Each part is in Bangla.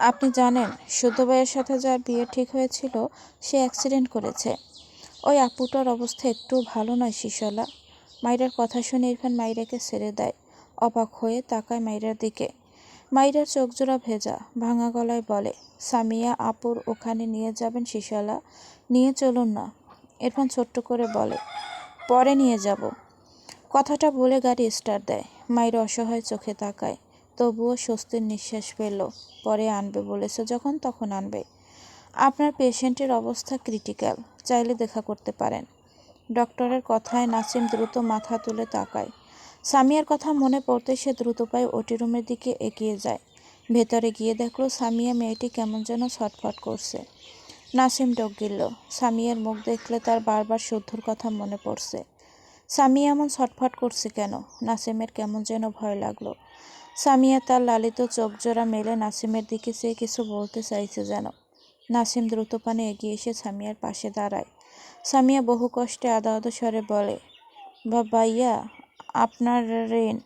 আপনি জানেন, শুদ্ধ ভাইয়ের সাথে যার বিয়ে ঠিক হয়েছিল সে অ্যাক্সিডেন্ট করেছে। ওই আপুটার অবস্থা একটুও ভালো নয় শিশলা। মাইরার কথা শুনে ইরফান মাইরাকে ছেড়ে দেয়। অবাক হয়ে তাকায় মাইরার দিকে। মাইরার চোখজোড়া ভেজা, ভাঙা গলায় বলে, সামিয়া আপুর ওখানে নিয়ে যাবেন শিশলা? নিয়ে চলুন না। ইরফান ছোট্ট করে বলে, পরে নিয়ে যাব। কথাটা বলে গাড়ি স্টার্ট দেয়। মাইরা অসহায় চোখে তাকায়, তবুও স্বস্তির নিঃশ্বাস ফেলল। পরে আনবে বলেছে যখন তখন আনবে। আপনার পেশেন্টের অবস্থা ক্রিটিক্যাল, চাইলে দেখা করতে পারেন। ডক্টরের কথায় নাসিম দ্রুত মাথা তুলে তাকায়। সামিয়ার কথা মনে পড়তে সে দ্রুত পায়ে ওটি রুমের দিকে এগিয়ে যায়। ভেতরে গিয়ে দেখল সামিয়া মেয়েটি কেমন যেন ছটফট করছে। নাসিম ডোক গিলল। সামিয়ার মুখ দেখলে তার বারবার শুদ্ধর কথা মনে পড়ছে। সামিয়া এমন ছটফট করছে কেন? নাসিমের কেমন যেন ভয় লাগলো। সামিয়া তার লালিত চোখজোড়া মেলে নাসিমের দিকে চেয়ে কিছু বলতে চাইছে যেন। নাসিম দ্রুত পানে এগিয়ে এসে সামিয়ার পাশে দাঁড়ায়। সামিয়া বহু কষ্টে আদা আদা স্বরে বলে, ভাইয়া আপনার ঋণ।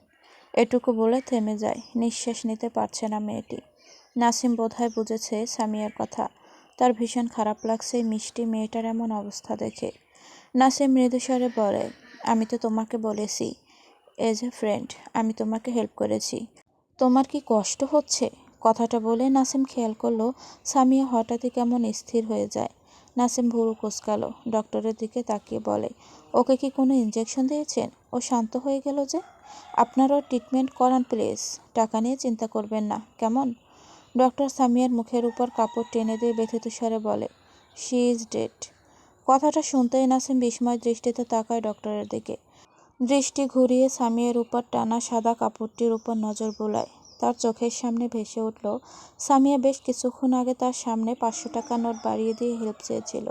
এটুকু বলে থেমে যায়। নিঃশ্বাস নিতে পারছে না মেয়েটি। নাসিম বোধহয় বুঝেছে সামিয়ার কথা। তার ভীষণ খারাপ লাগছে এই মিষ্টি মেয়েটার এমন অবস্থা দেখে। নাসিম মৃদু স্বরে বলে, আমি তো তোমাকে বলেছি এজ এ ফ্রেন্ড আমি তোমাকে হেল্প করেছি। তোমার কি কষ্ট হচ্ছে? কথাটা বলে নাসিম খেয়াল করলো সামিয়া হঠাৎই কেমন স্থির হয়ে যায়। নাসিম ভুরু কুঁচকালো, ডক্টরের দিকে তাকিয়ে বলে, ওকে কি কোনো ইঞ্জেকশন দিয়েছেন? ও শান্ত হয়ে গেল যে। আপনারাও ট্রিটমেন্ট করান প্লিজ। টাকা নিয়ে চিন্তা করবেন না, কেমন? ডক্টর সামিয়ার মুখের উপর কাপড় টেনে দিয়ে ব্যথিত স্বরে বলে, শি ইজ ডেড। কথাটা শুনতেই নাসিম বিস্ময় দৃষ্টিতে তাকায় ডক্টরের দিকে। দৃষ্টি ঘুরিয়ে সামিয়ার উপর টানা সাদা কাপড়টির উপর নজর বোলায়। তার চোখের সামনে ভেসে উঠল সামিয়া বেশ কিছুক্ষণ আগে তার সামনে 500 টাকা নোট বাড়িয়ে দিয়ে হেল্প চেয়েছিল,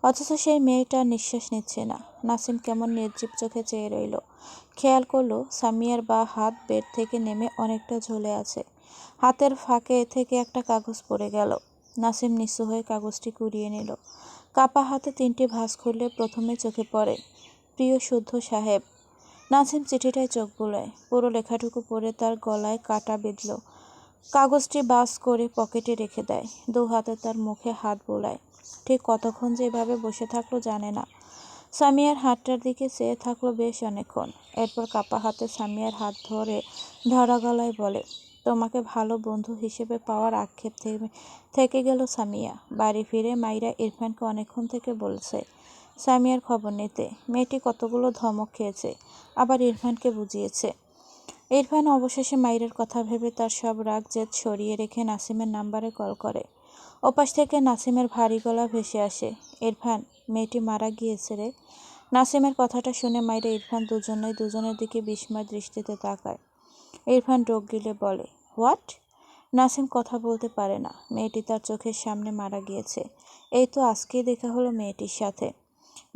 অথচ সেই মেয়েটা নিঃশ্বাস নিচ্ছে না। নাসিম কেমন নির্জীব চোখে চেয়ে রইল। খেয়াল করলো সামিয়ার বাঁ হাত বেড থেকে নেমে অনেকটা ঝুলে আছে। হাতের ফাঁকে থেকে একটা কাগজ পড়ে গেল। নাসিম নিচু হয়ে কাগজটি কুড়িয়ে নিল। কাপা হাতে 3টি ভাঁজ খুললে প্রথমে চোখে পড়ে, প্রিয় শুদ্ধ সাহেব। নাসিম চিঠিটায় চোখ বুলায়। পুরো লেখাটুকু পড়ে তার গলায় কাটা বিঁধল। কাগজটি বাস করে পকেটে রেখে দেয়। 2 হাতে তার মুখে হাত বোলায়। ঠিক কতক্ষণ যে এভাবে বসে থাকলো জানে না। সামিয়ার হাতটার দিকে চেয়ে থাকলো বেশ অনেকক্ষণ। এরপর কাপা হাতে সামিয়ার হাত ধরে ধরা গলায় বলে, তোমাকে ভালো বন্ধু হিসেবে পাওয়ার আক্ষেপ থেকে গেল সামিয়া। বাড়ি ফিরে মাইরা ইরফানকে অনেকক্ষণ থেকে বলছে সামিয়ার খবর নিতে। মেয়েটি কতগুলো ধমক খেয়েছে, আবার ইরফানকে বুঝিয়েছে। ইরফান অবশেষে মাইরার কথা ভেবে তার সব রাগ জেদ সরিয়ে রেখে নাসিমের নাম্বারে কল করে। ওপাশ থেকে নাসিমের ভারী গলা ভেসে আসে, ইরফান, মেয়েটি মারা গিয়েছে রে। নাসিমের কথাটা শুনে মাইরা ইরফান দুজনের দিকে বিস্ময় দৃষ্টিতে তাকায়। ইরফান ডোক গিলে বলে, হোয়াট? নাসিম কথা বলতে পারে না। মেয়েটি তার চোখের সামনে মারা গিয়েছে। এই তো আজকেই দেখা হলো মেয়েটির সাথে।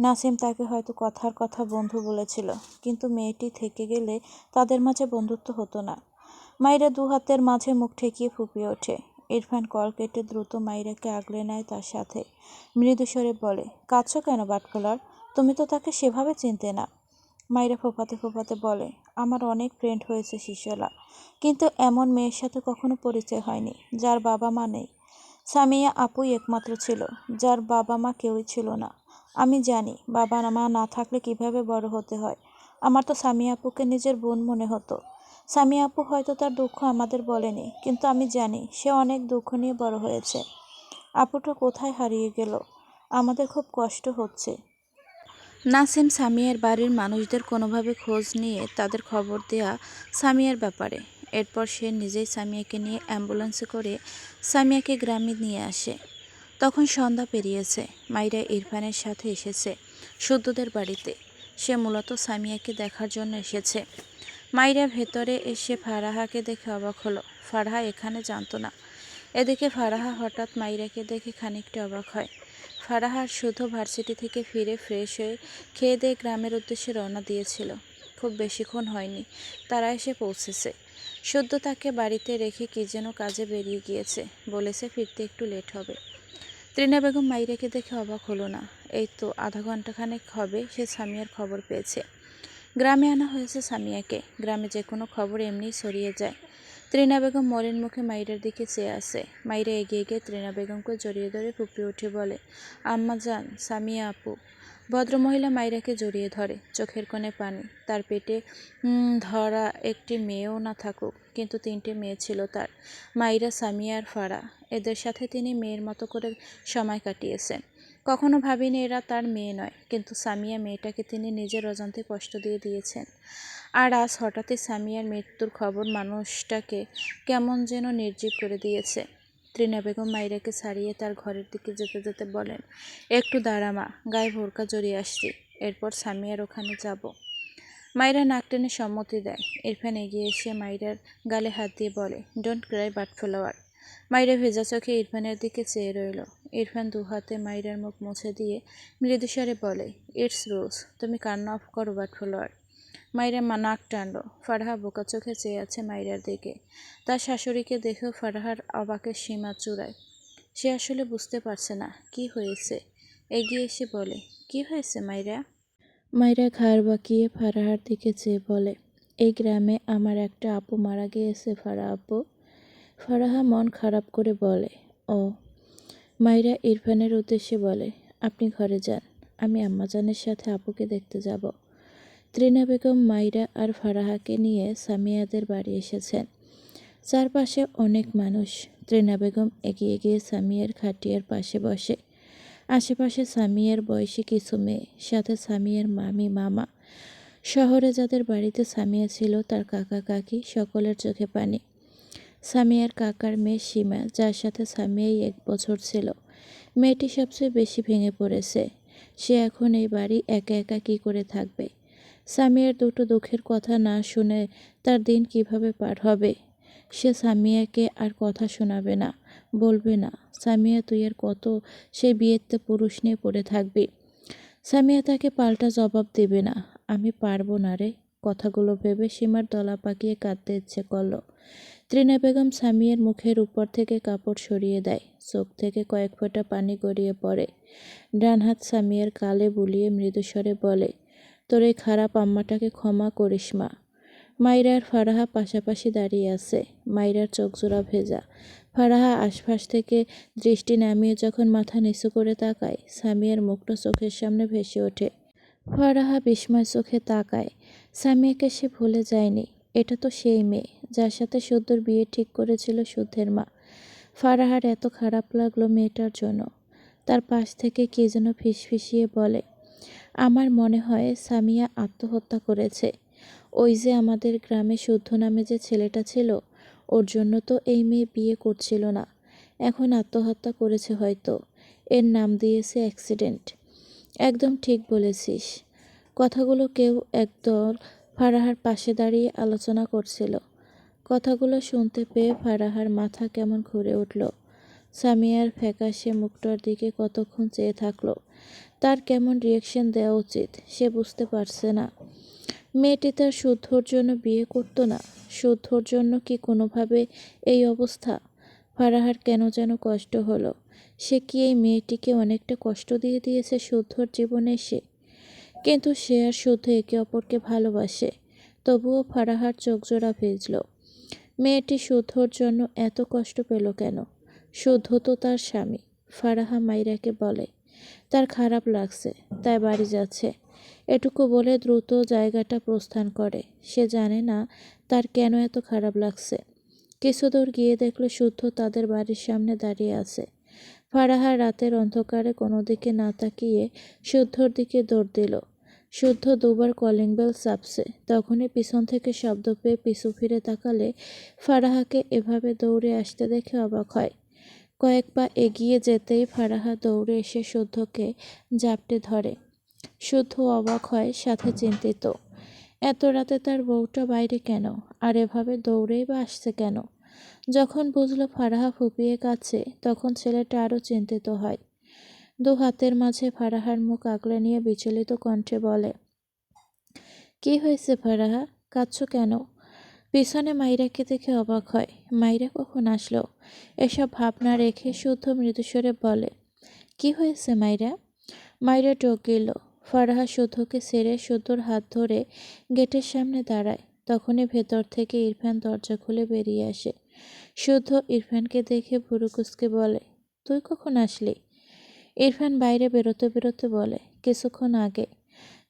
নাসিম তাকে হয়তো কথার কথা বন্ধু বলেছিল, কিন্তু মেয়েটি থেকে গেলে তাদের মাঝে বন্ধুত্ব হতো না। মাইরা 2 হাতের মাঝে মুখ ঠেকিয়ে ফুঁপিয়ে ওঠে। ইরফান কল কেটে দ্রুত মাইরাকে আগলে নেয় তার সাথে। মৃদু স্বরে বলে, কাঁদছো কেন বাটফোলার? তুমি তো তাকে সেভাবে চিনতে না। মাইরা ফোঁপাতে ফোঁপাতে বলে, আমার অনেক ফ্রেন্ড হয়েছে শিশলা, কিন্তু এমন মেয়ের সাথে কখনো পরিচয় হয়নি যার বাবা মা নেই। সামিয়া আপুই একমাত্র ছিল, যার বাবা মা কেউই ছিল না। আমি জানি বাবা মা না থাকলে কিভাবে বড় হতে হয়। আমার তো সামিয়া আপুকে নিজের বোন মনে হতো। সামিয়া আপু হয়তো তার দুঃখ আমাদের বলেনি, কিন্তু আমি জানি সে অনেক দুঃখ নিয়ে বড় হয়েছে। আপুটা কোথায় হারিয়ে গেল? আমাদের খুব কষ্ট হচ্ছে। নাসিম সামিয়ার বাড়ির মানুষদের কোনোভাবে খোঁজ নিয়ে তাদের খবর দেয়া সামিয়ার ব্যাপারে। এরপর সে নিজেই সামিয়াকে নিয়ে অ্যাম্বুলেন্সে করে সামিয়াকে গ্রামে নিয়ে আসে। তখন সন্ধ্যা পেরিয়েছে। মাইরা ইরফানের সাথে এসেছে শুদ্ধদের বাড়িতে। সে মূলত সামিয়াকে দেখার জন্য এসেছে। মাইরা ভেতরে এসে ফারাহাকে দেখে অবাক হলো। ফারাহা এখানে জানতো না। এদিকে ফারাহা হঠাৎ মাইরাকে দেখে খানিকটা অবাক হয়। ফারাহা আর শুদ্ধ ভার্সিটি থেকে ফিরে ফ্রেশ হয়ে খেয়ে দিয়ে গ্রামের উদ্দেশ্যে রওনা দিয়েছিল। খুব বেশিক্ষণ হয়নি তারা এসে পৌঁছেছে। শুদ্ধ তাকে বাড়িতে রেখে কি যেন কাজে বেরিয়ে গিয়েছে, বলেছে ফিরতে একটু লেট হবে। ত্রিনা বেগম মাইরাকে দেখে অবাক হলো না। এই তো আধা ঘন্টাখানেক হবে সে সামিয়ার খবর পেয়েছে। গ্রামে আনা হয়েছে সামিয়াকে। গ্রামে যে কোনো খবর এমনিই ছড়িয়ে যায়। ত্রিনা বেগম মলিন মুখে মাইরার দিকে চেয়ে আছে। মাইরা এগিয়ে গিয়ে ত্রিনা বেগমকে জড়িয়ে ধরে ফুঁপিয়ে উঠে বলে, আম্মা জান, সামিয়া আপু। ভদ্রমহিলা মাইরাকে জড়িয়ে ধরে, চোখের কোণে পানি। তার পেটে ধরা একটি মেয়েও না থাকুক, কিন্তু 3টে মেয়ে ছিল তার, মাইরা, সামিয়া আর ফারা। এদের সাথে তিনি মেয়ের মতো করে সময় কাটিয়েছেন। কখনো ভাবিনি এরা তার মেয়ে নয়, কিন্তু সামিয়া মেয়েটাকে তিনি নিজের অজান্তে কষ্ট দিয়ে দিয়েছেন। আর আজ হঠাৎই সামিয়ার মৃত্যুর খবর মানুষটাকে কেমন যেন নির্জীব করে দিয়েছে। ত্রিনা বেগম মাইরাকে ছাড়িয়ে তার ঘরের দিকে যেতে যেতে বলেন, একটু দাঁড়া মা, গায়ে ভোরকা জড়িয়ে আসছি, এরপর সামিয়ার ওখানে যাব। মাইরা নাক টেনে সম্মতি দেয়। ইরফান এগিয়ে এসে মাইরার গালে হাত দিয়ে বলে, ডোন্ট ক্রাই বাটফ্লাওয়ার। মাইরা ভেজা চোখে ইরফানের দিকে চেয়ে রইল। ইরফান 2 হাতে মাইরার মুখ মুছে দিয়ে মৃদুস্বরে বলে, ইটস রোজ, তুমি কান্না অফ করো বাটফ্লাওয়ার। মাইরা নাক টানল। ফারাহা বোকা চোখে চেয়ে আছে মাইরার দিকে। তার শাশুড়িকে দেখেও ফারাহার অবাকের সীমা চূড়ায়। সে আসলে বুঝতে পারছে না কি হয়েছে। এগিয়ে এসে বলে, কি হয়েছে মাইরা? মাইরা ঘাড় বাঁকিয়ে ফারাহার দিকে চেয়ে বলে, এই গ্রামে আমার একটা আপু মারা গিয়েছে ফারা আপু। ফারাহা মন খারাপ করে বলে, ও। মাইরা ইরফানের উদ্দেশ্যে বলে, আপনি ঘরে যান, আমি আম্মাজানের সাথে আপুকে দেখতে যাব। ত্রিনা বেগম মাইরা আর ফারাহাকে নিয়ে সামিয়াদের বাড়ি এসেছেন। চারপাশে অনেক মানুষ। ত্রিনা বেগম এগিয়ে গিয়ে সামিয়ার খাটিয়ার পাশে বসে। আশেপাশে সামিয়ার বয়সী কিছু মেয়ে, সাথে সামিয়ার মামি মামা। শহরে যাদের বাড়িতে সামিয়া ছিল তার কাকা কাকি, সকলের চোখে পানি। সামিয়ার কাকার মেয়ে সীমা, যার সাথে সামিয়াই 1 বছর ছিল। মেয়েটি সবচেয়ে বেশি ভেঙে পড়েছে। সে এখন এই বাড়ি একা একা কী করে থাকবে? সামিয়ার দুটো দুঃখের কথা না শুনে তার দিন কিভাবে পার হবে? সে সামিয়াকে আর কথা শোনাবে না, বলবে না, সামিয়া তুই আর কত সেই বিয়েতে পুরুষ নিয়ে পড়ে থাকবি? সামিয়া তাকে পাল্টা জবাব দেবে না। আমি পারবো না রে। কথাগুলো ভেবে সীমার দলা পাকিয়ে কাঁদতে ইচ্ছে করল। ত্রিনা বেগম সামিয়ার মুখের উপর থেকে কাপড় সরিয়ে দেয়। চোখ থেকে কয়েক ফোঁটা পানি গড়িয়ে পড়ে। ডান হাত সামিয়ার কালে বুলিয়ে মৃদুস্বরে বলে, তোর এই খারাপ আম্মাটাকে ক্ষমা করিস মা। মাইরা আর ফারাহা পাশাপাশি দাঁড়িয়ে আছে। মাইরার চোখজোড়া ভেজা। ফারাহা আশপাশ থেকে দৃষ্টি নামিয়ে যখন মাথা নিচু করে তাকায়, সামিয়ার মুখটা চোখের সামনে ভেসে ওঠে। ফারাহা বিস্ময় চোখে তাকায়। সামিয়াকে সে ভুলে যায়নি। এটা তো সেই মেয়ে যার সাথে সদ্যর বিয়ে ঠিক করেছিল শুদ্ধের মা। ফারাহার এত খারাপ লাগলো মেয়েটার জন্য। তার পাশ থেকে কে যেন ফিসফিসিয়ে বলে, আমার মনে হয় সামিয়া আত্মহত্যা করেছে। ওই যে আমাদের গ্রামে শুদ্ধ নামে যে ছেলেটা ছিল, ওর জন্য তো এই মেয়ে বিয়ে করছিল না। এখন আত্মহত্যা করেছে হয়তো। এর নাম দিয়েছে অ্যাক্সিডেন্ট। একদম ঠিক বলেছিস। কথাগুলো কেউ একদল ফারাহার পাশে দাঁড়িয়ে আলোচনা করছিল। কথাগুলো শুনতে পেয়ে ফারাহার মাথা কেমন ঘুরে উঠল। সামিয়ার ফ্যাকাশে মুখটার দিকে কতক্ষণ চেয়ে থাকলো। তার কেমন রিয়াকশন দেওয়া উচিত সে বুঝতে পারছে না। মেয়েটি তার শুদ্ধর জন্য বিয়ে করতো না? শুদ্ধর জন্য কি কোনোভাবে এই অবস্থা? ফারাহার কেন যেন কষ্ট হলো। সে কি এই মেয়েটিকে অনেকটা কষ্ট দিয়ে দিয়েছে শুদ্ধর জীবনে এসে? কিন্তু সে আর শুদ্ধ একে অপরকে ভালোবাসে। তবুও ফারাহার চোখজোড়া ভিজল। মেয়েটি শুদ্ধর জন্য এত কষ্ট পেল কেন? শুদ্ধ তো তার স্বামী। ফারাহা মাইরাকে বলে, তার খারাপ লাগছে, তাই বাড়ি যাচ্ছে। এটুকু বলে দ্রুত জায়গাটা প্রস্থান করে। সে জানে না তার কেন এত খারাপ লাগছে। কিছু দূর গিয়ে দেখল শুদ্ধ তাদের বাড়ির সামনে দাঁড়িয়ে আছে। ফারাহা রাতের অন্ধকারে কোনো দিকে না তাকিয়ে শুদ্ধর দিকে দৌড় দিল। শুদ্ধ 2বার কলিং বেল চাপছে। তখনই পিছন থেকে শব্দ পেয়ে পিছু ফিরে তাকালে ফারাহাকে এভাবে দৌড়ে আসতে দেখে অবাক হয়। কয়েক পা এগিয়ে যেতেই ফারাহা দৌড়ে এসে শুদ্ধকে জাপটে ধরে। শুদ্ধ অবাক হয়, সাথে চিন্তিত। এত রাতে তার বউটা বাইরে কেন, আর এভাবে দৌড়েই বা আসছে কেন? যখন বুঝলো ফারাহা ফুপিয়ে কাঁদছে, তখন ছেলেটা আরও চিন্তিত হয়। 2 হাতের মাঝে ফারাহার মুখ আগলে নিয়ে বিচলিত কণ্ঠে বলে, কি হয়েছে ফারাহা, কাঁদছো কেন? পিছনে মাইরাকে দেখে অবাক হয়। মাইরা কখন আসলো? এসব ভাবনা রেখে শুদ্ধ মৃদুস্বরে বলে, কি হয়েছে মাইরা? মাইরা টক গেল। ফারাহা শুদ্ধকে ছেড়ে শুদ্ধর হাত ধরে গেটের সামনে দাঁড়ায়। তখনই ভেতর থেকে ইরফান দরজা খুলে বেরিয়ে আসে। শুদ্ধ ইরফানকে দেখে ভুরু কুঁচকে বলে, তুই কখন আসলি? ইরফান বাইরে বেরোতে বেরোতে বলে, কিছুক্ষণ আগে।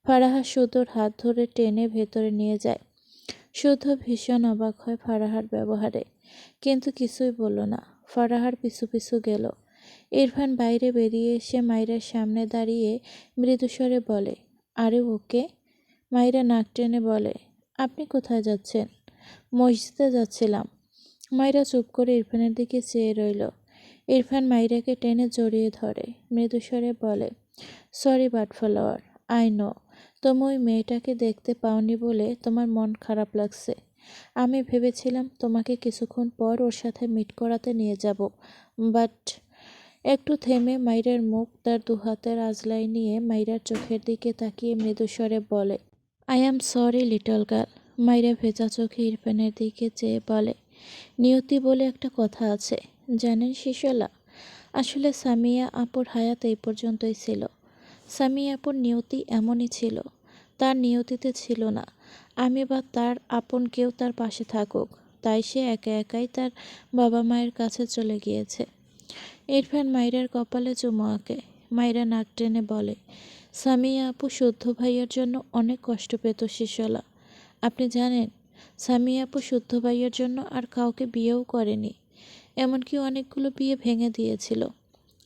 ফারাহা শুদ্ধর হাত ধরে টেনে ভেতরে নিয়ে যায়। শুদ্ধ ভীষণ অবাক হয় ফারাহার ব্যবহারে, কিন্তু কিছুই বলল না। ফারাহার পিছু পিছু গেল। ইরফান বাইরে বেরিয়ে এসে মাইরার সামনে দাঁড়িয়ে মৃদুস্বরে বলে, আরে ওকে? মাইরা নাক টেনে বলে, আপনি কোথায় যাচ্ছেন? মসজিদে যাচ্ছিলাম। মাইরা চুপ করে ইরফানের দিকে চেয়ে রইল। ইরফান মাইরাকে টেনে জড়িয়ে ধরে মৃদুস্বরে বলে, সরি বাটফ্লাওয়ার, আই নো তুমি ওই মেয়েটাকে দেখতে পাওনি বলে তোমার মন খারাপ লাগছে। আমি ভেবেছিলাম তোমাকে কিছুক্ষণ পর ওর সাথে মিট করাতে নিয়ে যাব, বাট। একটু থেমে মাইরার মুখ তার দুহাতের আজলাই নিয়ে মাইরার চোখের দিকে তাকিয়ে মৃদুস্বরে বলে, I am sorry little girl. মাইরা ভেজা চোখে ইরফানের দিকে চেয়ে বলে, নিয়তি বলে একটা কথা আছে জানেন শিশলা? আসলে সামিয়া আপুর হায়াত এই পর্যন্তই ছিল। সামিয়া আপুর নিয়তি এমনই ছিল। তার নিয়তিতে ছিল না আমি বা তার আপন কেউ তার পাশে থাকুক, তাই সে একা একাই তার বাবা মায়ের কাছে চলে গিয়েছে। ইরফান মাইরার কপালে চুমু আঁকে। মাইরা নাক টেনে বলে, সামিয়া আপু শুদ্ধ ভাইয়ের জন্য অনেক কষ্ট পেত শিশলা। আপনি জানেন, সামিয়া আপু শুদ্ধ ভাইয়ের জন্য আর কাউকে বিয়েও করেনি, এমনকি অনেকগুলো বিয়ে ভেঙে দিয়েছিল।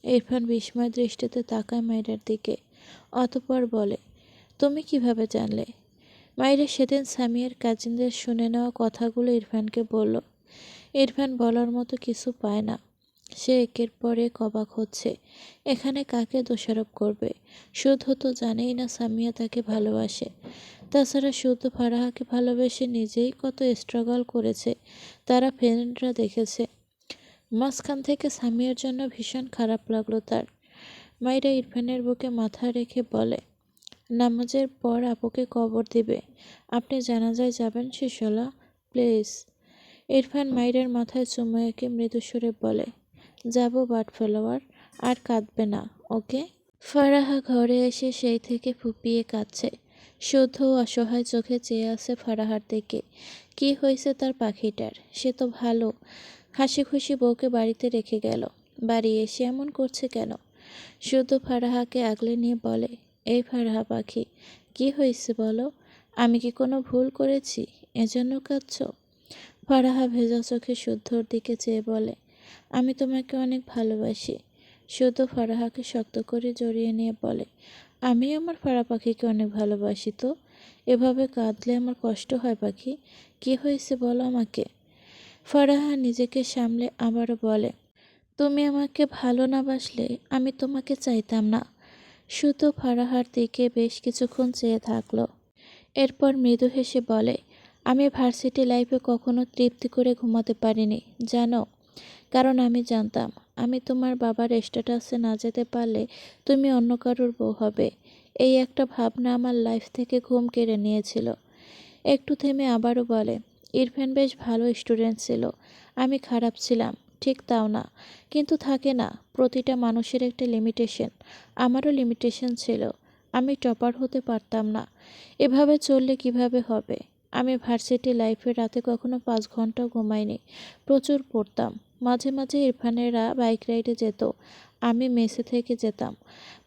ইরফান বিস্ময় দৃষ্টিতে তাকায় মাইরার দিকে, অতঃপর বলে, তুমি কিভাবে জানলে? মাইরা সেদিন সামিয়ার কাজিনদের শুনে নেওয়া কথাগুলো ইরফানকে বলল। ইরফান বলার মতো কিছু পায় না। সে একের পর এক অবাক হচ্ছে। এখানে কাকে দোষারোপ করবে? শুদ্ধ তো জানেই না সামিয়া তাকে ভালোবাসে। তাছাড়া শুদ্ধ ফারাহাকে ভালোবেসে নিজেই কত স্ট্রাগল করেছে তারা ফ্রেন্ডরা দেখেছে। মাঝখান থেকে সামিয়ার জন্য ভীষণ খারাপ লাগলো তার। মাইরা ইরফানের বুকে মাথা রেখে বলে, নামাজের পর আপুকে কবর দিবে, আপনি জানাজায় যাবেন শিশলা, প্লিজ। ইরফান মাইরার মাথায় চুমু এঁকে মৃদুস্বরে বলে, যাব বাটফ্লাওয়ার, আর কাঁদবে না, ওকে? ফারাহা ঘরে এসে সেই থেকে ফুপিয়ে কাঁদছে। শুদ্ধ অসহায় চোখে চেয়ে আছে ফারাহার দিকে। কি হয়েছে তার পাখিটার? সে তো ভালো, হাসি খুশি বউকে বাড়িতে রেখে গেল, বাড়ি এসে এমন করছে কেন? শুদ্ধ ফারাহাকে আগলে নিয়ে বলে, এই ফারাহা পাখি, কি হয়েছে বলো? আমি কি কোনো ভুল করেছি এজন্য কাঁদছ? ফারাহা ভেজা চোখে শুদ্ধর দিকে চেয়ে বলে, আমি তোমাকে অনেক ভালোবাসি। শুদ্ধ ফারাহাকে শক্ত করে জড়িয়ে নিয়ে বলে, আমি আমার ফারা পাখিকে অনেক ভালোবাসি তো। এভাবে কাঁদলে আমার কষ্ট হয় পাখি, কি হয়েছে বলো আমাকে? ফারাহা নিজেকে সামলে আবারও বলে, তুমি আমাকে ভালো না বাসলে আমি তোমাকে চাইতাম না। শুদ্ধ ফারাহার দিকে বেশ কিছুক্ষণ চেয়ে থাকলো। এরপর মৃদু হেসে বলে, আমি ভার্সিটি লাইফে কখনো তৃপ্তি করে ঘুমাতে পারিনি জানো, কারণ আমি জানতাম আমি তোমার বাবার স্ট্যাটাসে না যেতে পারলে তুমি অন্য কারোর বউ হবে। এই একটা ভাবনা আমার লাইফ থেকে ঘুম কেড়ে নিয়েছিল। একটু থেমে আবারও বলে, ইরফান বেশ ভালো স্টুডেন্ট ছিল, আমি খারাপ ছিলাম ঠিক তাও না, কিন্তু থাকে না প্রতিটা মানুষের একটা লিমিটেশন, আমারও লিমিটেশন ছিল। আমি টপার হতে পারতাম না। এভাবে চললে কিভাবে হবে? আমি ভার্সিটি লাইফে রাতে কখনো 5 ঘন্টাও ঘুমাইনি, প্রচুর পড়তাম। মাঝে মাঝে ইরফানেরা বাইক রাইডে যেত, আমি মেসে থেকে যেতাম,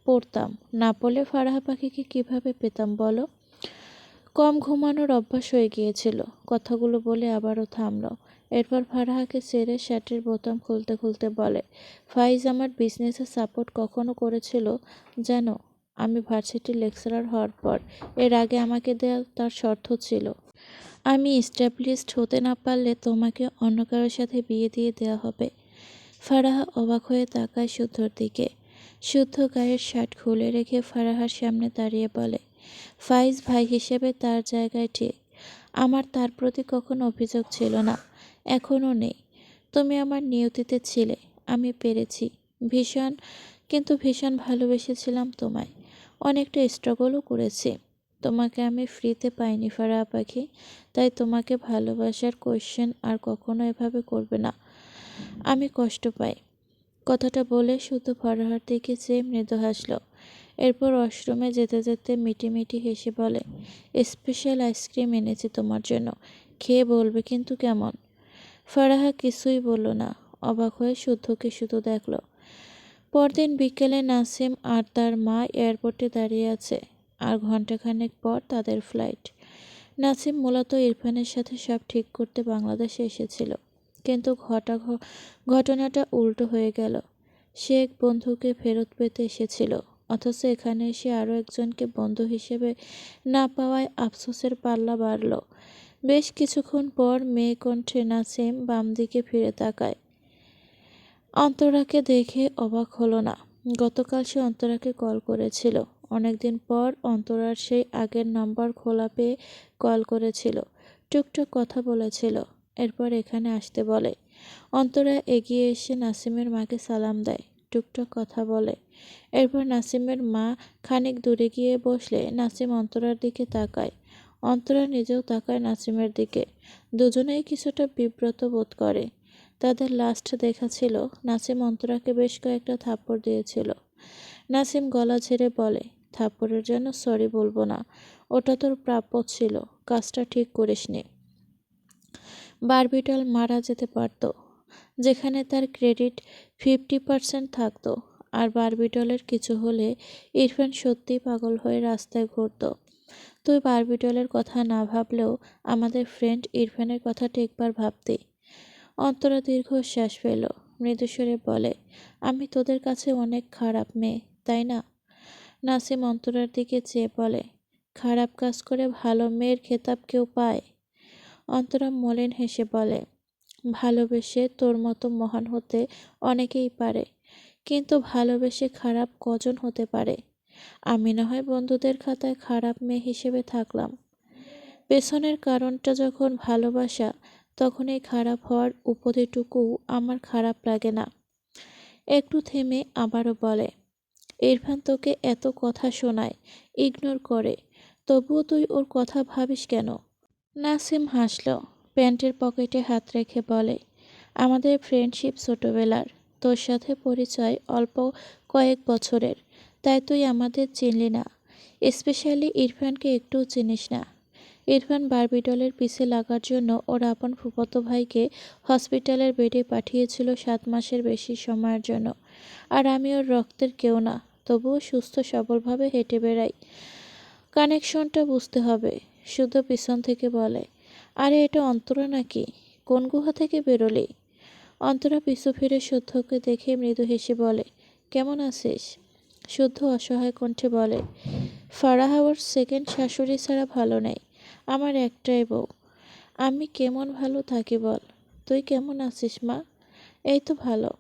পড়তাম। না পড়লে ফারাহা পাখিকে কিভাবে পেতাম বলো? কম ঘুমানোর অভ্যাস হয়ে গিয়েছিল। কথাগুলো বলে আবারও থামল। এরপর ফারাহাকে ছেড়ে শার্টের বোতাম খুলতে খুলতে বলে, ফাইজ আমার বিজনেসে সাপোর্ট কখনো করেছিল জানো? আমি ভার্সিটির লেকচারার হওয়ার পর এর আগে আমাকে দেওয়া তার শর্ত ছিল, আমি এস্টাবলিশড হতে না পারলে তোমাকে অন্য কারোর সাথে বিয়ে দিয়ে দেওয়া হবে। ফারাহা অবাক হয়ে তাকায় শুদ্ধর দিকে। শুদ্ধ গায়ের শার্ট খুলে রেখে ফারাহার সামনে দাঁড়িয়ে বলে, ফাইজ ভাই হিসেবে তার জায়গায় ঠিক, আমার তার প্রতি কখনো অভিযোগ ছিল না, এখনও নেই। তুমি আমার নিয়তিতে ছিলে, আমি পেরেছি। ভীষণ, কিন্তু ভীষণ ভালোবেসেছিলাম তোমায়, অনেকটা স্ট্রাগলও করেছি। তোমাকে আমি ফ্রিতে পাইনি ফারাহা পাখি, তাই তোমাকে ভালোবাসার কোয়েশ্চেন আর কখনো এভাবে করবে না, আমি কষ্ট পাই। কথাটা বলে শুধু ফারাহার দিকে চেয়ে মৃদু হাসল। এরপর ওয়াশরুমে যেতে যেতে মিটিমিটি হেসে বলে, স্পেশাল আইসক্রিম এনেছি তোমার জন্য, খেয়ে বলবে কিন্তু কেমন। ফারাহা কিছুই বলল না, অবাক হয়ে শুদ্ধকে শুধু দেখল। পরদিন বিকেলে নাসিম আর তার মা এয়ারপোর্টে দাঁড়িয়ে আছে, আর ঘন্টাখানেক পর তাদের ফ্লাইট। নাসিম মূলত ইরফানের সাথে সব ঠিক করতে বাংলাদেশে এসেছিল, কিন্তু ঘটনাটা উল্টো হয়ে গেল। সে এক বন্ধুকে ফেরত পেতে এসেছিল, অথচ এখানে এসে আরও একজনকে বন্ধু হিসেবে না পাওয়ায় আফসোসের পাল্লা বাড়ল। বেশ কিছুক্ষণ পর মেয়ে কণ্ঠে নাসিম বাম দিকে ফিরে তাকায়। অন্তরাকে দেখে অবাক হলো না। গতকাল সে অন্তরাকে কল করেছিল। অনেকদিন পর অন্তরার সেই আগের নাম্বার খোলা পেয়ে কল করেছিল, টুকটাক কথা বলেছিল। এরপর এখানে আসতে বলে। অন্তরা এগিয়ে এসে নাসিমের মাকে সালাম দেয়, টুকটাক কথা বলে। এরপর নাসিমের মা খানিক দূরে গিয়ে বসলে নাসিম অন্তরার দিকে তাকায়। অন্তরা নিজেও তাকায় নাসিমের দিকে। দুজনেই কিছুটা বিব্রত বোধ করে। তাদের লাস্ট দেখা ছিল নাসিম অন্তরাকে বেশ কয়েকটা থাপ্পড় দিয়েছিল। নাসিম গলা ঝেড়ে বলে, থাপ্পড়ের জন্য সরি বলবো না, ওটা তোর প্রাপ্য ছিল, কাজটা ঠিক করিসনি। বারবিটল মারা যেতে পারত, যেখানে তার ক্রেডিট 50% থাকতো। আর বারবিটলের কিছু হলে ইরফান সত্যিই পাগল হয়ে রাস্তায় ঘুরত। তুই বারবিটলের কথা না ভাবলেও আমাদের ফ্রেন্ড ইরফানের কথাটা একবার ভাবতি। অন্তরা দীর্ঘশ্বাস ফেল, মৃদুস্বরে বলে, আমি তোদের কাছে অনেক খারাপ মেয়ে, তাই না? নাসিম অন্তরার দিকে চেয়ে বলে, খারাপ কাজ করে ভালো মেয়ের খেতাব কেউ পায়? অন্তরা মলিন হেসে বলে, ভালোবেসে তোর মতো মহান হতে অনেকেই পারে, কিন্তু ভালোবেসে খারাপ কজন হতে পারে? আমি না হয় বন্ধুদের খাতায় খারাপ মেয়ে হিসেবে থাকলাম। পেছনের কারণটা যখন ভালোবাসা, তখন এই খারাপ হওয়ার উপাধিটুকুও আমার খারাপ লাগে না। একটু থেমে আবারও বলে, ইরফান তোকে এত কথা শোনায়, ইগনোর করে, তবুও তুই ওর কথা ভাবিস কেন? নাসিম হাসল, প্যান্টের পকেটে হাত রেখে বলে, আমাদের ফ্রেন্ডশিপ ছোটবেলার, তোর সাথে পরিচয় অল্প কয়েক বছরের, তাই তুই আমাদের চিনলি না। স্পেশালি ইরফানকে একটুও চিনিস না। ইরফান বারবিটলের পিছে লাগার জন্য ওর আপন ফুফাতো ভাইকে হসপিটালের বেডে পাঠিয়েছিল 7 মাসের বেশি সময়ের জন্য। আর আমি ওর রক্তের কেউ না, তবুও সুস্থ সবলভাবে হেঁটে বেড়াই। কানেকশনটা বুঝতে হবে। শুধু পিছন থেকে বলে, আরে এটা অন্তরা নাকি? কোন গুহা থেকে বেরোলি? অন্তরা পিছু ফিরে শুদ্ধকে দেখে মৃদু হেসে বলে, কেমন আছিস? শুদ্ধ অসহায় কণ্ঠে বলে, ফারাহা ওর সেকেন্ড শাশুড়ি ছাড়া ভালো নেই, আমার একটাই বউ, আমি কেমন ভালো থাকি বল? তুই কেমন আছিস মা? এই তো ভালো।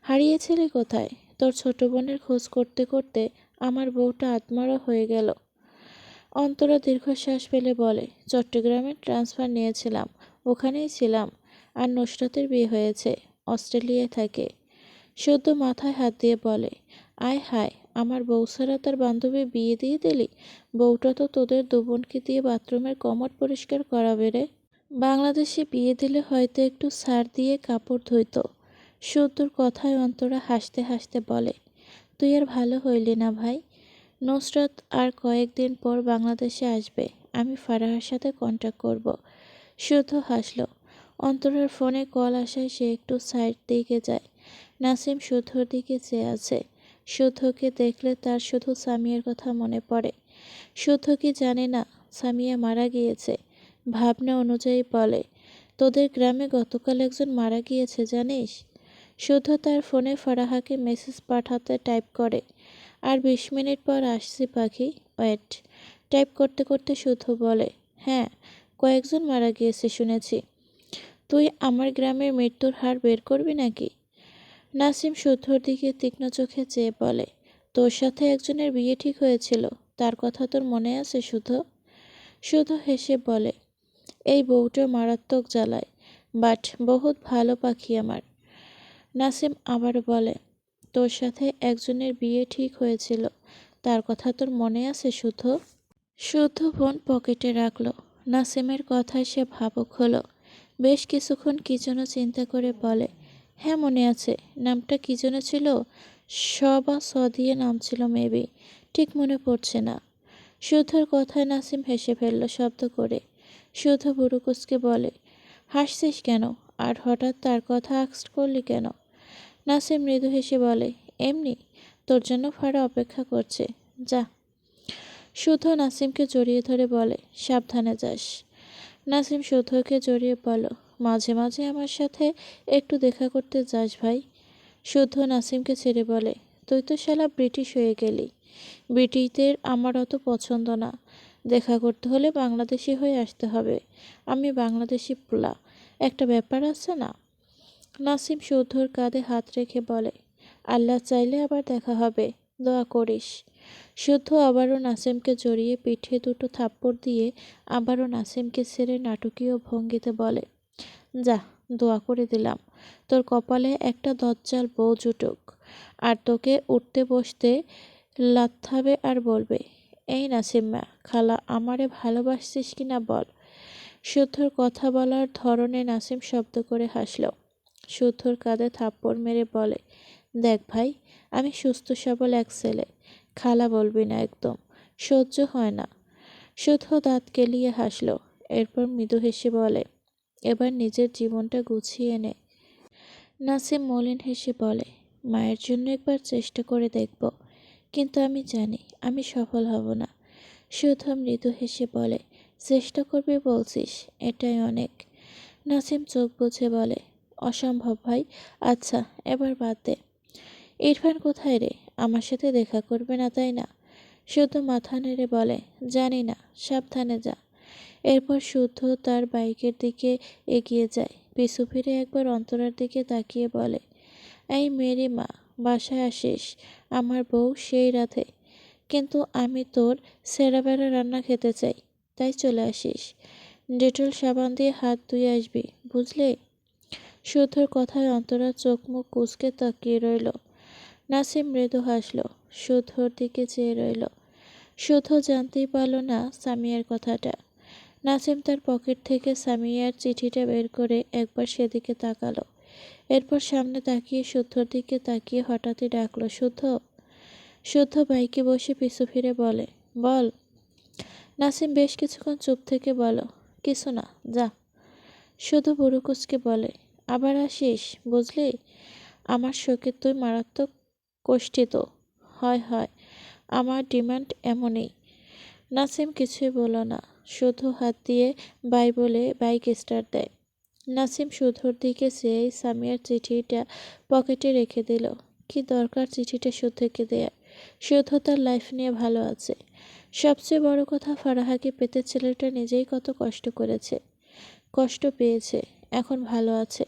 হারিয়েছিলি কোথায়? তোর ছোট বোনের খোঁজ করতে করতে আমার বউটা আত্মরা হয়ে গেল। অন্তরা দীর্ঘশ্বাস ফেলে বলে, চট্টগ্রামে ট্রান্সফার নিয়েছিলাম, ওখানেই ছিলাম। আর নুসরাতের বিয়ে হয়েছে, অস্ট্রেলিয়ায় থাকে। শুদ্ধ মাথায় হাত দিয়ে বলে, আয় হায়, আমার বউ ছাড়া তার বান্ধবী বিয়ে দিয়ে দিলি? বউটা তো তোদের দুবোনকে দিয়ে বাথরুমের কমোড পরিষ্কার করাবে রে। বাংলাদেশে বিয়ে দিলে হয়তো একটু ছাড় দিয়ে কাপড় ধুইতো। শুদ্ধর কথায় অন্তরা হাসতে হাসতে বলে, তুই আর ভালো হইলি না ভাই। নুসরাত আর কয়েকদিন পর বাংলাদেশে আসবে, আমি ফারাহার সাথে কন্ট্যাক্ট করব। শুদ্ধ হাসল। অন্তরার ফোনে কল আসায় সে একটু সাইড দিকে যায়। নাসিম শুদ্ধর দিকে চেয়ে আছে। শুদ্ধকে দেখলে তার শুধু সামিয়ার কথা মনে পড়ে। শুদ্ধ কি জানে না সামিয়া মারা গিয়েছে? ভাবনা অনুযায়ী বলে, তোদের গ্রামে গতকাল একজন মারা গিয়েছে জানিস? শুদ্ধ তার ফোনে ফারাহাকে মেসেজ পাঠাতে টাইপ করে, আর 20 মিনিট পর আসছি পাখি, ওয়েট। টাইপ করতে করতে শুদ্ধ বলে, হ্যাঁ, কয়েকজন মারা গিয়েছে শুনেছি। তুই আমার গ্রামের মৃত্যুর হার বের করবি নাকি? নাসিম শুদ্ধর দিকে তীক্ষ্ণ চোখে চেয়ে বলে, তোর সাথে একজনের বিয়ে ঠিক হয়েছিল, তার কথা তোর মনে আছে শুদ্ধ? শুদ্ধ হেসে বলে, এই বউটা মারাত্মক জ্বালায়, বাট বহুত ভালো পাখি আমার। নাসিম আবার বলে, তোর সাথে একজনের বিয়ে ঠিক হয়েছিল, তার কথা তোর মনে আছে শুদ্ধ? শুদ্ধ ফোন পকেটে রাখল। নাসিমের কথায় সে ভাবুক হলো। বেশ কিছুক্ষণ কি যেন চিন্তা করে বলে, হ্যাঁ মনে আছে। নামটা কি যেন ছিল? স বা স দিয়ে নাম ছিল মেবি। ঠিক মনে পড়ছে না। শুদ্ধর কথায় নাসিম হেসে ফেলল শব্দ করে। শুদ্ধ বুড়ো বলে, হাসছিস কেন? আর হঠাৎ তার কথা আক্স করলি কেন? নাসিম মৃদু হেসে বলে, এমনি, তোর জন্য ফারা অপেক্ষা করছে। যা। শুদ্ধ নাসিমকে জড়িয়ে ধরে বলে, সাবধানে যাস। নাসিম শুদ্ধকে জড়িয়ে বলল, মাঝে মাঝে আমার সাথে একটু দেখা করতে যাস ভাই। শুদ্ধ নাসিমকে ছেড়ে বলে, তুই তো শালা ব্রিটিশ হয়ে গেলি। ব্রিটিশদের আমার অত পছন্দ না। দেখা করতে হলে বাংলাদেশি হয়ে আসতে হবে। আমি বাংলাদেশি পোলা, একটা ব্যাপার আছে না। নাসিম শুদ্ধর কাঁধে হাত রেখে বলে, আল্লাহ চাইলে আবার দেখা হবে, দোয়া করিস। শুদ্ধ আবারও নাসিমকে জড়িয়ে পিঠে দুটো থাপ্পড় দিয়ে আবারও নাসিমকে ছেড়ে নাটকীয় ভঙ্গিতে বলে, যা, দোয়া করে দিলাম তোর কপালে একটা দজ্জাল বউ জুটুক, আর তোকে উঠতে বসতে লাথাবে আর বলবে, এই নাসিম্মা খালা, আমারে ভালোবাসছিস কিনা বল। শুদ্ধর কথা বলার ধরনে নাসিম শব্দ করে হাসল। শুদ্ধর কাঁধে থাপ্পড় মেরে বলে, দেখ ভাই, আমি সুস্থ সবল এক ছেলে, খালা বলবি না একদম, সহ্য হয় না। শুদ্ধ দাঁত কেলিয়ে হাসল। এরপর মৃদু হেসে বলে, এবার নিজের জীবনটা গুছিয়ে নে। নাসিম মলিন হেসে বলে, মায়ের জন্য একবার চেষ্টা করে দেখব, কিন্তু আমি জানি আমি সফল হব না। শুদ্ধ মৃদু হেসে বলে, চেষ্টা করবি বলছিস, এটাই অনেক। নাসিম চোখ বুজে বলে, অসম্ভব ভাই। আচ্ছা, এবার বাদ দে। ইরফান কোথায় রে? আমার সাথে দেখা করবে না তাই না? শুদ্ধ মাথা নেড়ে বলে, জানি না, সাবধানে যা। এরপর শুদ্ধ তার বাইকের দিকে এগিয়ে যায়। পিছু ফিরে একবার অন্তরার দিকে তাকিয়ে বলে, এই মেরি মা, বাসায় আসিস, আমার বউ সেই রাতে, কিন্তু আমি তোর সেরা বেড়া রান্না খেতে চাই, তাই চলে আসিস। ডেটল সাবান দিয়ে হাত ধুয়ে আসবি, বুঝলি? শুদ্ধর কথায় অন্তরা চোখ মুখ কুঁচকে তাকিয়ে রইল। নাসিম মৃদু হাসল, শুদ্ধর দিকে চেয়ে রইল। শুদ্ধ জানতেই পারল না সামিয়ার কথাটা। নাসিম তার পকেট থেকে সামিয়ার চিঠিটা বের করে একবার সেদিকে তাকালো। এরপর সামনে তাকিয়ে শুদ্ধর দিকে তাকিয়ে হঠাৎই ডাকলো, শুদ্ধ। শুদ্ধ বাইকে বসে পিছু ফিরে বলে, বল। নাসিম বেশ কিছুক্ষণ চুপ থেকে বলো, কিছু না, যা। শুধু বুড়ুকুচকে বলে, আবার আসিস, বুঝলি? আমার শোকে তুই মারাত্মক কষ্টিত। হয় হয়, আমার ডিমান্ড এমনই। নাসিম কিছুই বলল না, শুধু হাত দিয়ে বাই বলে বাইক স্টার্ট দেয়। নাসিম শুধুর দিকে চেয়েই সামিয়ার চিঠিটা পকেটে রেখে দিল। কি দরকার চিঠিটা শুদ্ধকে দেয়া? শুদ্ধ তার লাইফ নিয়ে ভালো আছে। সবচেয়ে বড় কথা, ফারাহাকে পেতে ছেলেটা নিজেই কত কষ্ট করেছে, কষ্ট পেয়েছে, এখন ভালো আছে।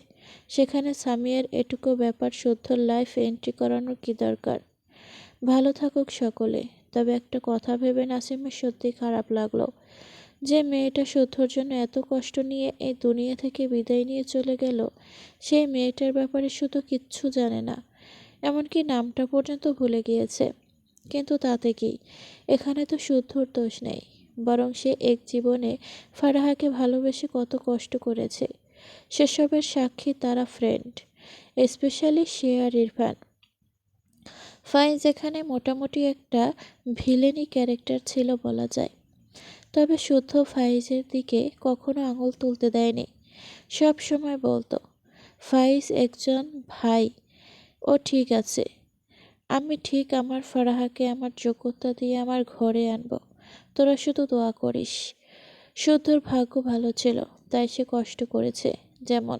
সেখানে সামিয়ার এটুকু ব্যাপার শুদ্ধর লাইফ এন্ট্রি করানোর কি দরকার? ভালো থাকুক সকলে। তবে একটা কথা ভেবে নাসিমের সত্যি খারাপ লাগলো, যে মেয়েটা শুদ্ধর জন্য এত কষ্ট নিয়ে এই দুনিয়া থেকে বিদায় নিয়ে চলে গেল, সেই মেয়েটার ব্যাপারে শুধু কিচ্ছু জানে না, এমনকি নামটা পর্যন্ত ভুলে গিয়েছে। কিন্তু তাতে কি? এখানে তো শুদ্ধর দোষ নেই, বরং সে এক জীবনে ফারাহাকে ভালোবেসে কত কষ্ট করেছে, সেসবের সাক্ষী তারা ফ্রেন্ড, স্পেশালি সে আর ইরফান। ফাইজ এখানে মোটামুটি একটা ভিলেনি ক্যারেক্টার ছিল বলা যায়। তবে শুদ্ধ ফাইজের দিকে কখনো আঙুল তুলতে দেয়নি। সব সময় বলতো, ফাইজ একজন ভাই, ও ঠিক আছে, আমি ঠিক আমার ফারাহাকে আমার যোগ্যতা দিয়ে আমার ঘরে আনবো, তোরা শুধু দোয়া করিস। শুদ্ধর ভাগ্য ভালো ছিল, তাই সে কষ্ট করেছে যেমন,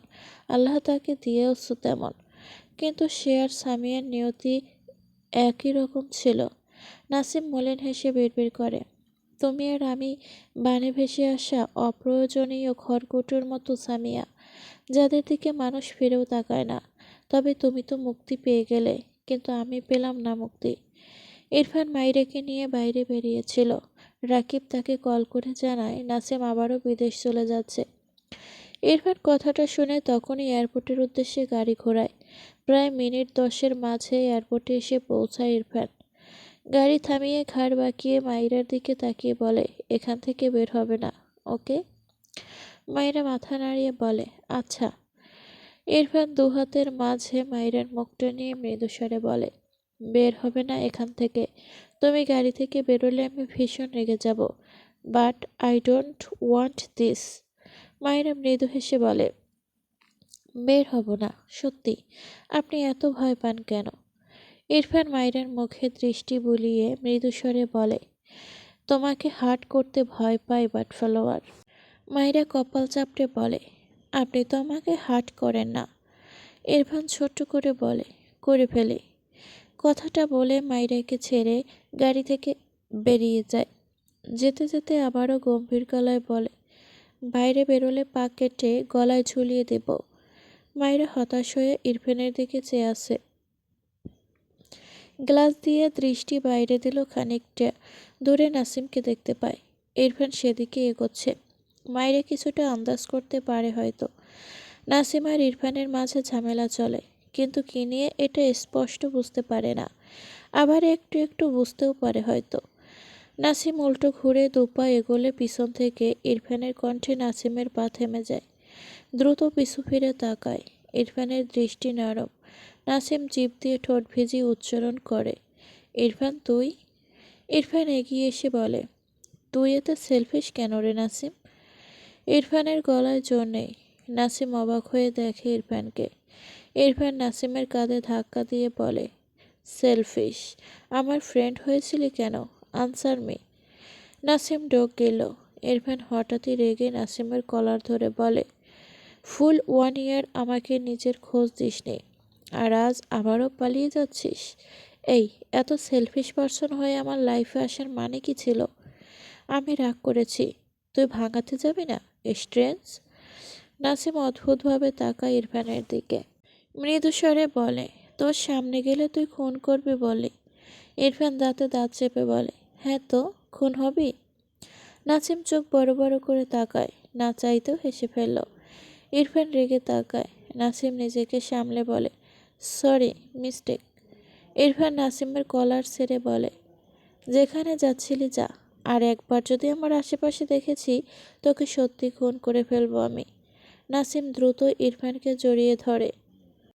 আল্লাহ তাকে দিয়েওছে তেমন। কিন্তু সে আর সামিয়ার নিয়তি একই রকম ছিল। নাসিম মলিন হেসে বিড়বিড় করে, তুমি আর আমি বানে ভেসে আসা অপ্রয়োজনীয় খড়কুটোর মতো সামিয়া, যাদের দিকে মানুষ ফিরেও তাকায় না। তবে তুমি তো মুক্তি পেয়ে গেলে, কিন্তু আমি পেলাম না মুক্তি। ইরফান মাইরাকে নিয়ে বাইরে বেরিয়েছিল। রাকিব তাকে কল করে জানায় নাসিম আবারও বিদেশ চলে যাচ্ছে। ইরফান কথাটা শুনে তখনই এয়ারপোর্টের উদ্দেশ্যে গাড়ি ঘোরায়। প্রায় মিনিট 10-এর মাঝে এয়ারপোর্টে এসে পৌঁছায় ইরফান। গাড়ি থামিয়ে ঘাড় বাঁকিয়ে মাইরার দিকে তাকিয়ে বলে, এখান থেকে বের হবে না, ওকে? মাইরা মাথা নাড়িয়ে বলে, আচ্ছা। ইরফান দুহাতের মাঝে মাইরার মুখটা নিয়ে মৃদুস্বরে বলে, বের হবে না এখান থেকে। তুমি গাড়ি থেকে বেরোলে আমি ভীষণ রেগে যাব। But I don't want this. মাইরা মৃদু হেসে বলে, বের হব না, সত্যি। আপনি এত ভয় পান কেন? ইরফান মাইরার মুখে দৃষ্টি বুলিয়ে মৃদুস্বরে বলে, তোমাকে হার্ট করতে ভয় পাই বাট ফলোয়ার। মাইরা কপাল চাপড়ে বলে, আপনি তো আমাকে হার্ট করেন না। ইরফান ছোট্ট করে বলে, করে ফেলি। কথাটা বলে মাইরাকে ছেড়ে গাড়ি থেকে বেরিয়ে যায়। যেতে যেতে আবারও গম্ভীর গলায় বলে, বাইরে বেরোলে পা কেটে গলায় ঝুলিয়ে দেব। মাইরা হতাশ হয়ে ইরফানের দিকে চেয়ে আছে। গ্লাস দিয়ে দৃষ্টি বাইরে দিল খানিকটা দূরে নাসিমকে দেখতে পায়। ইরফান সেদিকে এগোচ্ছে। মাইরা কিছুটা আন্দাজ করতে পারে হয়তো নাসিম আর ইরফানের মাঝে ঝামেলা চলে, কিন্তু কি নিয়ে এটা স্পষ্ট বুঝতে পারে না। আবার একটু একটু বুঝতেও পারে হয়তো। নাসিম উল্টো ঘুরে দুপা এগোলে পিছন থেকে ইরফানের কণ্ঠে নাসিমের পা থেমে যায়। দ্রুত পিছু ফিরে তাকায়। ইরফানের দৃষ্টি নরম। নাসিম জিভ দিয়ে ঠোঁট ভিজিয়ে উচ্চারণ করে, ইরফান তুই? ইরফান এগিয়ে এসে বলে, তুই এত সেলফিশ কেন রে নাসিম? ইরফানের গলায় জোর নেই। নাসিম অবাক হয়ে দেখে ইরফানকে। ইরফান নাসিমের কাঁধে ধাক্কা দিয়ে বলে, সেলফিশ? আমার ফ্রেন্ড হয়েছিলি কেন? Answer me. নাসিম ডোক গেল। ইরফান হঠাৎই রেগে নাসিমের কলার ধরে বলে, ফুল 1 ইয়ার আমাকে নিজের খোঁজ দিসনি, আর আজ আবারও পালিয়ে যাচ্ছিস? এই এত সেলফিশ পারসন হয়ে আমার লাইফে আসার মানে কি ছিল? আমি রাগ করেছি, তুই ভাঙাতে যাবি না স্ট্রেঞ্জ। নাসিম অদ্ভুতভাবে তাকায় ইরফানের দিকে। মৃদুস্বরে বলে, তোর সামনে গেলে তুই খুন করবি বলে। ইরফান দাঁতে দাঁত চেপে বলে, হ্যাঁ তো খুন হবি? নাসিম চোখ বড় বড় করে তাকায়, না চাইতেও হেসে ফেলল। ইরফান রেগে তাকায়। নাসিম নিজেকে সামলে বলে, সরি, মিস্টেক। ইরফান নাসিমের কলার ছেড়ে বলে, যেখানে যাচ্ছিলি যা, আর একবার যদি আমার আশেপাশে দেখেছি তোকে সত্যি খুন করে ফেলবো আমি। নাসিম দ্রুত ইরফানকে জড়িয়ে ধরে।